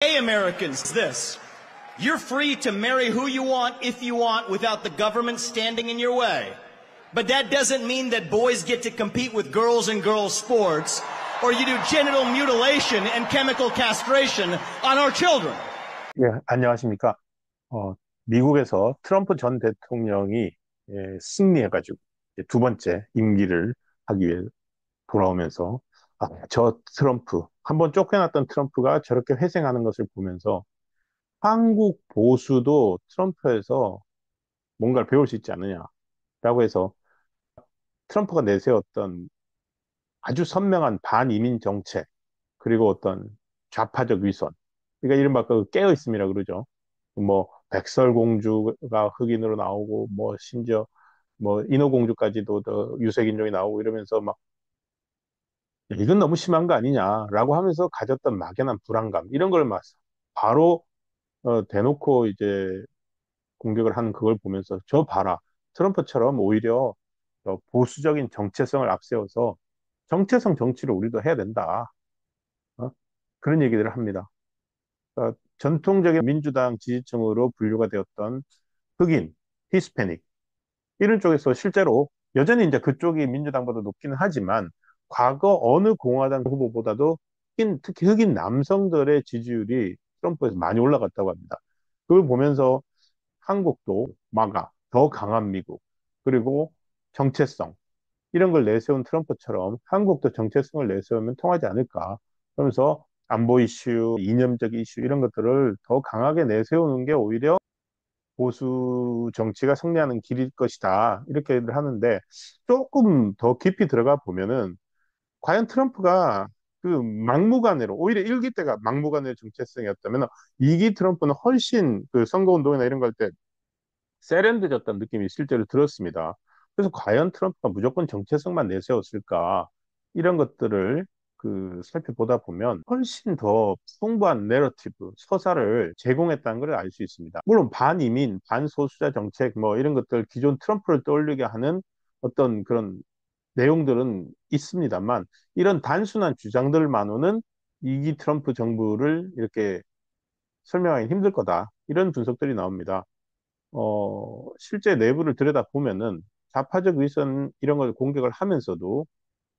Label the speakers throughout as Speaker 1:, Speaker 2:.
Speaker 1: Hey Americans, this. You're free to marry who you want if you want without the government standing in your way. But that doesn't mean that boys get to compete with girls in girls sports or you do genital mutilation and chemical castration on our children.
Speaker 2: 예, 안녕하십니까. 미국에서 트럼프 전 대통령이 승리해가지고 이제 두 번째 임기를 하기 위해 돌아오면서 저 트럼프, 한번 쫓겨났던 트럼프가 저렇게 회생하는 것을 보면서 한국 보수도 트럼프에서 뭔가를 배울 수 있지 않느냐라고 해서 트럼프가 내세웠던 아주 선명한 반이민 정책, 그리고 어떤 좌파적 위선, 그러니까 이른바 그 깨어 있음이라 그러죠. 뭐 백설공주가 흑인으로 나오고 뭐 심지어 뭐 인어공주까지도 더 유색인종이 나오고 이러면서 막 이건 너무 심한 거 아니냐라고 하면서 가졌던 막연한 불안감 이런 걸 막 바로 대놓고 이제 공격을 하는 그걸 보면서 저 봐라, 트럼프처럼 오히려 보수적인 정체성을 앞세워서 정체성 정치를 우리도 해야 된다. 어? 그런 얘기들을 합니다. 전통적인 민주당 지지층으로 분류가 되었던 흑인, 히스패닉 이런 쪽에서 실제로 여전히 이제 그쪽이 민주당보다 높기는 하지만 과거 어느 공화당 후보보다도 특히 흑인 남성들의 지지율이 트럼프에서 많이 올라갔다고 합니다. 그걸 보면서 한국도 마가, 더 강한 미국, 그리고 정체성 이런 걸 내세운 트럼프처럼 한국도 정체성을 내세우면 통하지 않을까. 그러면서 안보 이슈, 이념적 이슈 이런 것들을 더 강하게 내세우는 게 오히려 보수 정치가 승리하는 길일 것이다. 이렇게 하는데 조금 더 깊이 들어가 보면은 과연 트럼프가 그 막무가내로 오히려 1기 때가 막무가내 정체성이었다면 2기 트럼프는 훨씬 그 선거운동이나 이런 걸 때 세련되졌다는 느낌이 실제로 들었습니다. 그래서 과연 트럼프가 무조건 정체성만 내세웠을까? 이런 것들을 살펴보다 보면 훨씬 더 풍부한 내러티브, 서사를 제공했다는 걸 알 수 있습니다. 물론 반이민, 반소수자 정책 뭐 이런 것들 기존 트럼프를 떠올리게 하는 어떤 그런 내용들은 있습니다만 이런 단순한 주장들만으로는 2기 트럼프 정부를 이렇게 설명하기 힘들 거다. 이런 분석들이 나옵니다. 실제 내부를 들여다보면은 좌파적 위선 이런 걸 공격을 하면서도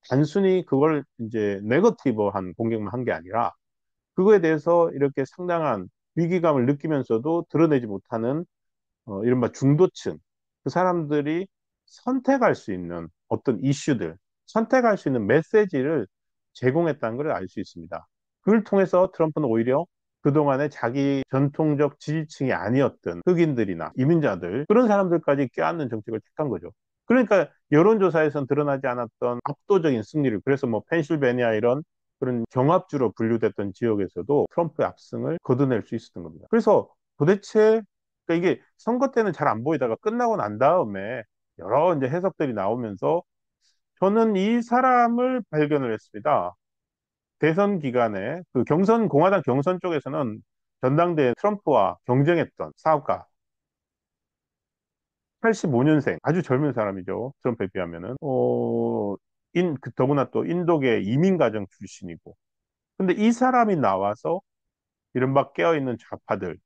Speaker 2: 단순히 그걸 이제 네거티브한 공격만 한 게 아니라 그거에 대해서 이렇게 상당한 위기감을 느끼면서도 드러내지 못하는 이른바 중도층, 그 사람들이 선택할 수 있는 어떤 이슈들, 선택할 수 있는 메시지를 제공했다는 걸 알 수 있습니다. 그걸 통해서 트럼프는 오히려 그동안에 자기 전통적 지지층이 아니었던 흑인들이나 이민자들, 그런 사람들까지 껴안는 정책을 택한 거죠. 그러니까 여론조사에선 드러나지 않았던 압도적인 승리를, 그래서 뭐 펜실베니아 이런 그런 경합주로 분류됐던 지역에서도 트럼프의 압승을 거둬낼 수 있었던 겁니다. 그래서 도대체 그러니까 이게 선거 때는 잘 안 보이다가 끝나고 난 다음에 여러 이제 해석들이 나오면서 저는 이 사람을 발견을 했습니다. 대선 기간에 그 공화당 경선 쪽에서는 전당대회 트럼프와 경쟁했던 사업가, 85년생, 아주 젊은 사람이죠. 트럼프에 비하면은. 더구나 또 인도계 이민가정 출신이고. 근데 이 사람이 나와서 이른바 깨어있는 좌파들,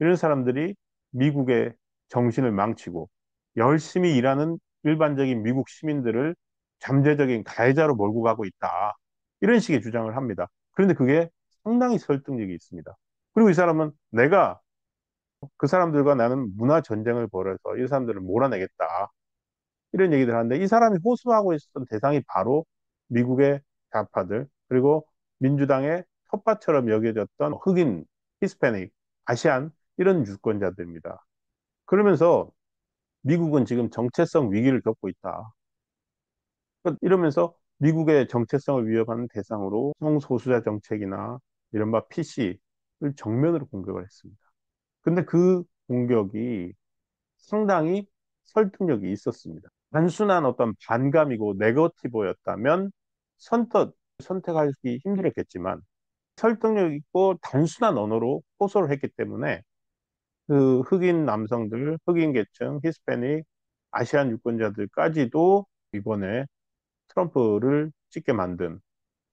Speaker 2: 이런 사람들이 미국의 정신을 망치고 열심히 일하는 일반적인 미국 시민들을 잠재적인 가해자로 몰고 가고 있다. 이런 식의 주장을 합니다. 그런데 그게 상당히 설득력이 있습니다. 그리고 이 사람은 내가 그 사람들과 나는 문화 전쟁을 벌여서 이 사람들을 몰아내겠다. 이런 얘기들 하는데 이 사람이 호소하고 있었던 대상이 바로 미국의 좌파들, 그리고 민주당의 텃밭처럼 여겨졌던 흑인, 히스패닉, 아시안 이런 유권자들입니다. 그러면서 미국은 지금 정체성 위기를 겪고 있다. 이러면서 미국의 정체성을 위협하는 대상으로 성소수자 정책이나 이른바 PC를 정면으로 공격을 했습니다. 근데 그 공격이 상당히 설득력이 있었습니다. 단순한 어떤 반감이고 네거티브였다면 선택하기 힘들었겠지만 설득력 있고 단순한 언어로 호소를 했기 때문에 그 흑인 남성들, 흑인 계층, 히스패닉, 아시안 유권자들까지도 이번에 트럼프를 찍게 만든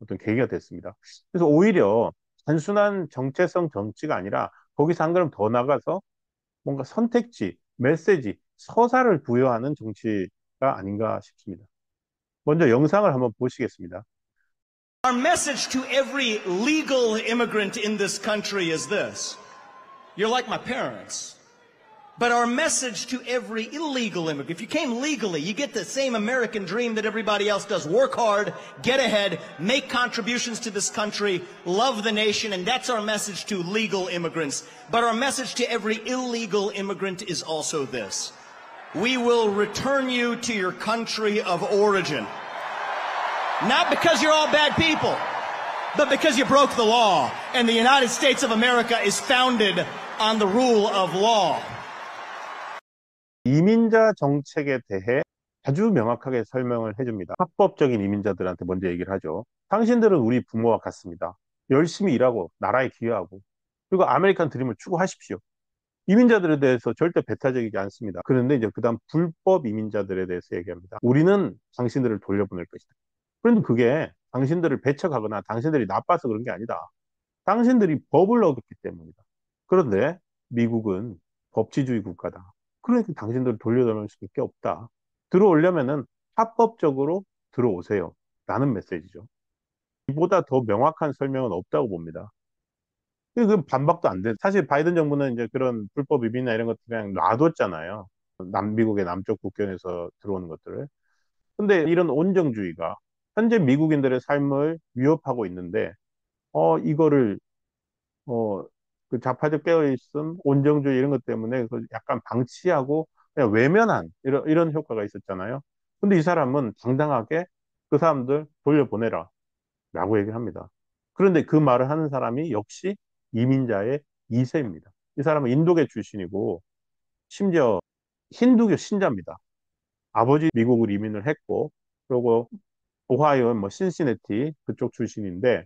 Speaker 2: 어떤 계기가 됐습니다. 그래서 오히려 단순한 정체성 정치가 아니라 거기서 한 걸음 더 나가서 뭔가 선택지, 메시지, 서사를 부여하는 정치가 아닌가 싶습니다. 먼저 영상을 한번 보시겠습니다.
Speaker 1: Our message to every legal immigrant in this country is this. You're like my parents. But our message to every illegal immigrant, if you came legally, you get the same American dream that everybody else does. Work hard, get ahead, make contributions to this country, love the nation, and that's our message to legal immigrants. But our message to every illegal immigrant is also this. We will return you to your country of origin. Not because you're all bad people, but because you broke the law. And the United States of America is founded on the rule of law.
Speaker 2: 이민자 정책에 대해 아주 명확하게 설명을 해줍니다. 합법적인 이민자들한테 먼저 얘기를 하죠. 당신들은 우리 부모와 같습니다. 열심히 일하고 나라에 기여하고 그리고 아메리칸 드림을 추구하십시오. 이민자들에 대해서 절대 배타적이지 않습니다. 그런데 이제 그다음 불법 이민자들에 대해서 얘기합니다. 우리는 당신들을 돌려보낼 것이다. 그런데 그게 당신들을 배척하거나 당신들이 나빠서 그런 게 아니다. 당신들이 법을 어겼기 때문이다. 그런데 미국은 법치주의 국가다. 그러니까 당신들을 돌려보낼 수밖에 없다. 들어오려면은 합법적으로 들어오세요. 라는 메시지죠. 이보다 더 명확한 설명은 없다고 봅니다. 그 반박도 안 돼. 사실 바이든 정부는 이제 그런 불법 이민이나 이런 것들 그냥 놔뒀잖아요. 미국의 남쪽 국경에서 들어오는 것들을. 근데 이런 온정주의가 현재 미국인들의 삶을 위협하고 있는데, 이거를, 어, 그 좌파적 깨어있음, 온정주의 이런 것 때문에 그 약간 방치하고 그냥 외면한 이런 효과가 있었잖아요. 근데 이 사람은 당당하게 그 사람들 돌려보내라 라고 얘기를 합니다. 그런데 그 말을 하는 사람이 역시 이민자의 2세입니다. 이 사람은 인도계 출신이고 심지어 힌두교 신자입니다. 아버지 미국으로 이민을 했고 그리고 오하이오 뭐 신시내티 그쪽 출신인데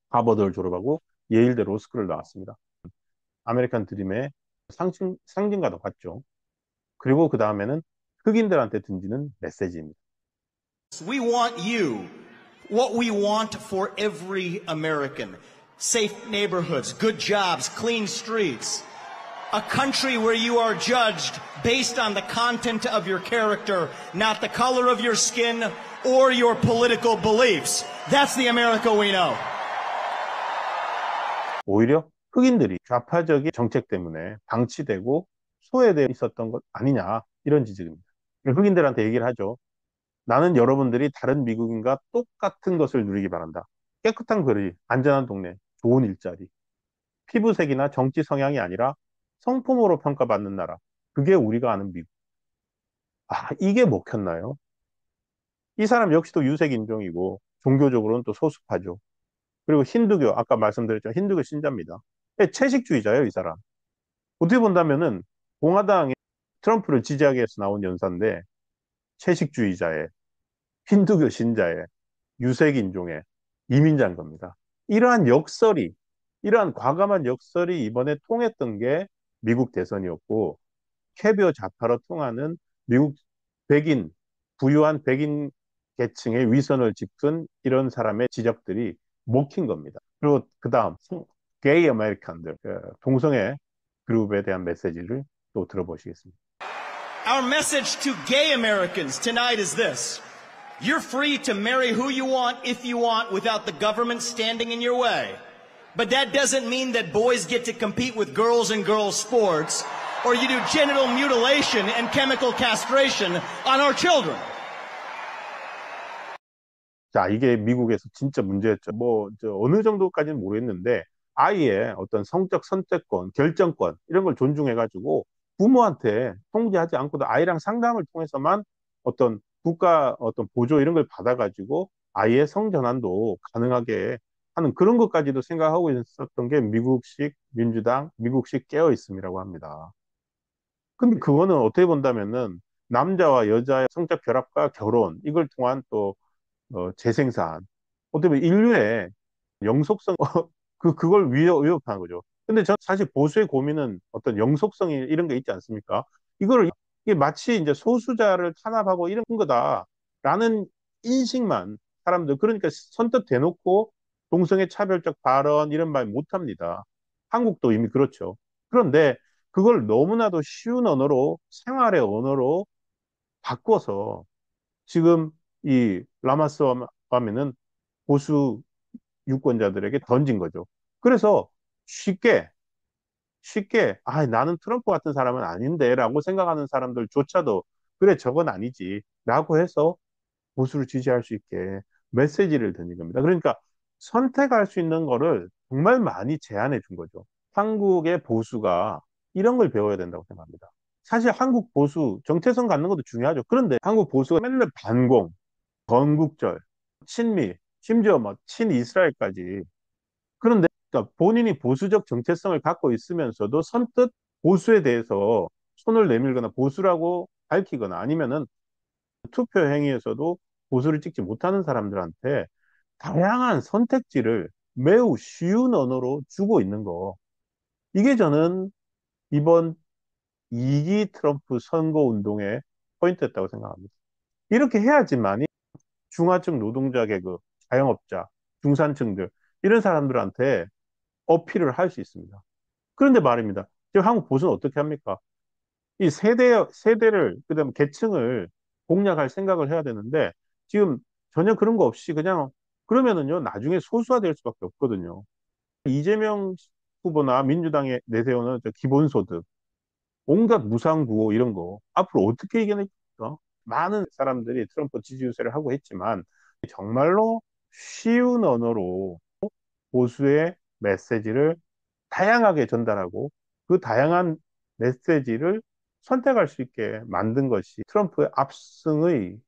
Speaker 2: 하버드를 졸업하고 예일대 로스쿨을 나왔습니다. 아메리칸 드림의 상징과도 같죠. 그리고 그 다음에는 흑인들한테 던지는 메시지입니다.
Speaker 1: We want you, what we want for every American. Safe neighborhoods, good jobs, clean streets. A country where you are judged based on the content of your character, not the color of your skin or your political beliefs. That's the America we know.
Speaker 2: 오히려 흑인들이 좌파적인 정책 때문에 방치되고 소외되어 있었던 것 아니냐 이런 지적입니다. 흑인들한테 얘기를 하죠. 나는 여러분들이 다른 미국인과 똑같은 것을 누리기 바란다. 깨끗한 거리, 안전한 동네, 좋은 일자리. 피부색이나 정치 성향이 아니라 성품으로 평가받는 나라. 그게 우리가 아는 미국. 이게 먹혔나요? 이 사람 역시도 유색인종이고 종교적으로는 또 소수파죠. 그리고 힌두교, 아까 말씀드렸죠. 힌두교 신자입니다. 채식주의자예요, 이 사람. 어떻게 본다면은 공화당의 트럼프를 지지하기 위해서 나온 연사인데 채식주의자의 힌두교 신자의 유색인종의 이민자인 겁니다. 이러한 역설이, 이러한 과감한 역설이 이번에 통했던 게 미국 대선이었고 캐비어 좌파로 통하는 미국 백인, 부유한 백인 계층의 위선을 짚은 이런 사람의 지적들이 먹힌 겁니다. 그리고 그 다음 게이 아메리칸들, 동성애 그룹에 대한 메시지를 또 들어보시겠습니다.
Speaker 1: Our message to gay Americans tonight is this. You're free to marry who you want, if you want, without the government standing in your way. But that doesn't mean that boys get to compete with girls in girls' sports, or you do genital mutilation and chemical castration on our children.
Speaker 2: 자, 이게 미국에서 진짜 문제였죠. 어느 정도까지는 모르겠는데, 아이의 어떤 성적 선택권, 결정권, 이런 걸 존중해가지고, 부모한테 통제하지 않고도 아이랑 상담을 통해서만 어떤 국가 어떤 보조 이런 걸 받아가지고 아이의 성전환도 가능하게 하는 그런 것까지도 생각하고 있었던 게 미국식 민주당, 미국식 깨어있음이라고 합니다. 근데 그거는 어떻게 본다면은 남자와 여자의 성적 결합과 결혼, 이걸 통한 또 재생산, 어떻게 보면 인류의 영속성, 그걸 위협하는 거죠. 근데 전 사실 보수의 고민은 어떤 영속성이 이런 게 있지 않습니까? 이게 마치 이제 소수자를 탄압하고 이런 거다라는 인식만 사람들, 그러니까 선뜻 대놓고 동성애 차별적 발언 이런 말 못합니다. 한국도 이미 그렇죠. 그런데 그걸 너무나도 쉬운 언어로 생활의 언어로 바꿔서 지금 이 라마스와미는 보수 유권자들에게 던진 거죠. 그래서 쉽게 나는 트럼프 같은 사람은 아닌데 라고 생각하는 사람들조차도 그래 저건 아니지 라고 해서 보수를 지지할 수 있게 메시지를 던진 겁니다. 그러니까 선택할 수 있는 거를 정말 많이 제한해 준 거죠. 한국의 보수가 이런 걸 배워야 된다고 생각합니다. 사실 한국 보수 정체성 갖는 것도 중요하죠. 그런데 한국 보수가 맨날 반공, 건국절, 친미, 심지어 뭐 친이스라엘까지. 그런데 그러니까 본인이 보수적 정체성을 갖고 있으면서도 선뜻 보수에 대해서 손을 내밀거나 보수라고 밝히거나 아니면은 투표 행위에서도 보수를 찍지 못하는 사람들한테 다양한 선택지를 매우 쉬운 언어로 주고 있는 거. 이게 저는 이번 2기 트럼프 선거 운동의 포인트였다고 생각합니다. 이렇게 해야지만이 중하층 노동자 계급, 자영업자, 중산층들 이런 사람들한테 어필을 할 수 있습니다. 그런데 말입니다. 지금 한국 보수는 어떻게 합니까? 이 세대를, 그다음 계층을 공략할 생각을 해야 되는데, 지금 전혀 그런 거 없이 그냥, 그러면은요, 나중에 소수화될 수밖에 없거든요. 이재명 후보나 민주당에 내세우는 저 기본소득, 온갖 무상구호 이런 거, 앞으로 어떻게 이겨낼까? 많은 사람들이 트럼프 지지 유세를 하고 했지만, 정말로 쉬운 언어로 보수의 메시지를 다양하게 전달하고 그 다양한 메시지를 선택할 수 있게 만든 것이 트럼프의 압승의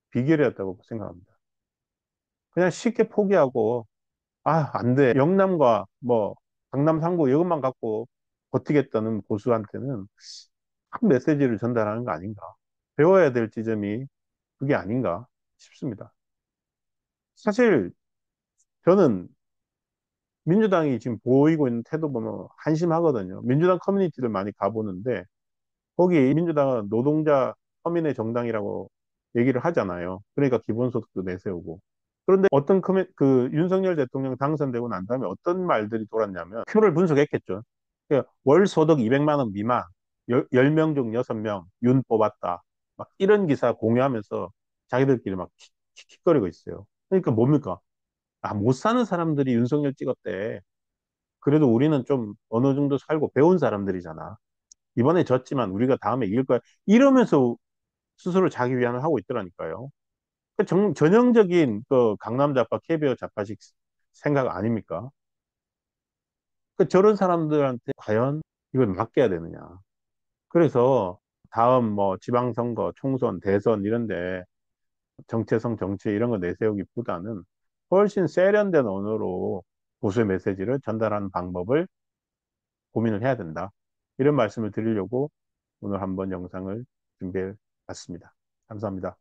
Speaker 2: 비결이었다고 생각합니다. 그냥 쉽게 포기하고, 안 돼. 영남과 뭐, 강남 3구 이것만 갖고 버티겠다는 보수한테는 큰 메시지를 전달하는 거 아닌가. 배워야 될 지점이 그게 아닌가 싶습니다. 사실 저는 민주당이 지금 보이고 있는 태도 보면 한심하거든요. 민주당 커뮤니티를 많이 가보는데 거기 민주당은 노동자 서민의 정당이라고 얘기를 하잖아요. 그러니까 기본소득도 내세우고. 그런데 그 윤석열 대통령 당선되고 난 다음에 어떤 말들이 돌았냐면 표를 분석했겠죠. 그러니까 월 소득 200만 원 미만, 10명 중 6명 윤 뽑았다. 막 이런 기사 공유하면서 자기들끼리 막 킥킥거리고 있어요. 그러니까 뭡니까? 못 사는 사람들이 윤석열 찍었대. 그래도 우리는 좀 어느 정도 살고 배운 사람들이잖아. 이번에 졌지만 우리가 다음에 이길 거야. 이러면서 스스로 자기 위안을 하고 있더라니까요. 전형적인 그 강남 좌파, KBO 좌파식 생각 아닙니까? 저런 사람들한테 과연 이걸 맡겨야 되느냐. 그래서 다음 뭐 지방선거, 총선, 대선 이런데 정체성 정치 이런 거 내세우기보다는 훨씬 세련된 언어로 보수의 메시지를 전달하는 방법을 고민을 해야 된다. 이런 말씀을 드리려고 오늘 한번 영상을 준비해 봤습니다. 감사합니다.